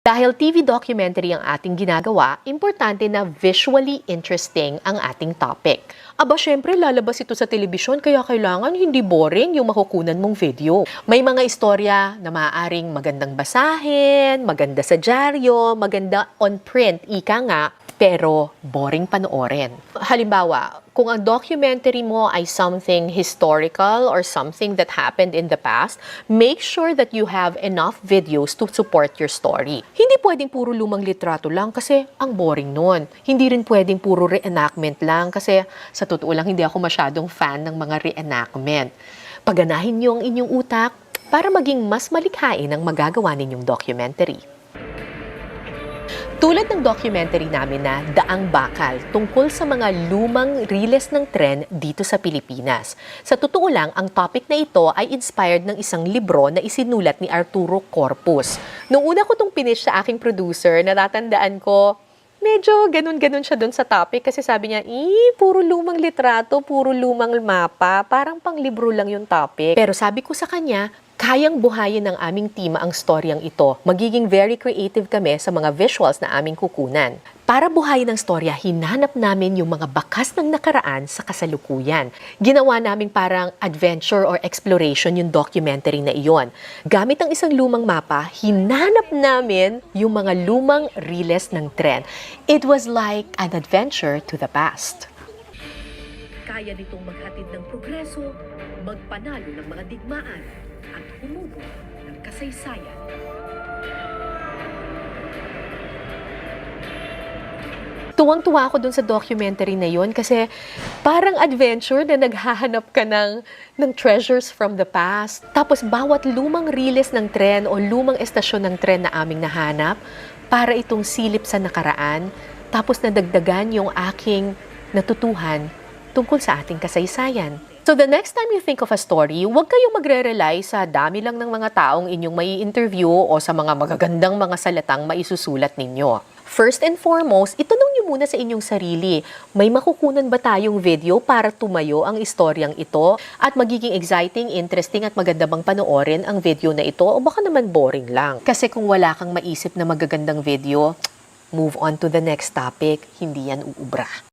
Dahil TV documentary ang ating ginagawa, importante na visually interesting ang ating topic. Aba, syempre lalabas ito sa telebisyon kaya kailangan hindi boring yung makukunan mong video. May mga istorya na maaaring magandang basahin, maganda sa dyaryo, maganda on print, ika nga, pero boring panoorin. Halimbawa, kung ang documentary mo ay something historical or something that happened in the past, make sure that you have enough videos to support your story. Hindi pwedeng puro lumang litrato lang kasi ang boring nun. Hindi rin pwedeng puro reenactment lang kasi sa totoo lang hindi ako masyadong fan ng mga reenactment. Paganahin niyo ang inyong utak para maging mas malikhain ang magagawa ninyong documentary. Tulad ng documentary namin na Daang Bakal tungkol sa mga lumang riles ng tren dito sa Pilipinas. Sa totoo lang, ang topic na ito ay inspired ng isang libro na isinulat ni Arturo Corpus. Noong una ko itong finish sa aking producer, natatandaan ko, medyo ganun-ganun siya dun sa topic kasi sabi niya, puro lumang litrato, puro lumang mapa, parang pang libro lang yung topic. Pero sabi ko sa kanya, kayang buhayin ng aming team ang storyang ito. Magiging very creative kami sa mga visuals na aming kukunan. Para buhayin ang storya, hinanap namin yung mga bakas ng nakaraan sa kasalukuyan. Ginawa namin parang adventure or exploration yung documentary na iyon. Gamit ang isang lumang mapa, hinanap namin yung mga lumang riles ng tren. It was like an adventure to the past. Kaya nitong maghatid ng progreso, magpanalo ng mga digmaan, at humubo ng kasaysayan. Tuwang-tuwa ako dun sa documentary na yon kasi parang adventure na naghahanap ka ng treasures from the past. Tapos bawat lumang riles ng tren o lumang estasyon ng tren na aming nahanap para itong silip sa nakaraan. Tapos nadagdagan yung aking natutuhan tungkol sa ating kasaysayan. So the next time you think of a story, huwag kayong magre-rely sa dami lang ng mga taong inyong mai-interview o sa mga magagandang mga salatang maisusulat ninyo. First and foremost, itanong niyo muna sa inyong sarili, may makukunan ba tayong video para tumayo ang istoryang ito at magiging exciting, interesting at maganda bang panoorin ang video na ito o baka naman boring lang? Kasi kung wala kang maisip na magagandang video, move on to the next topic, hindi yan uubra.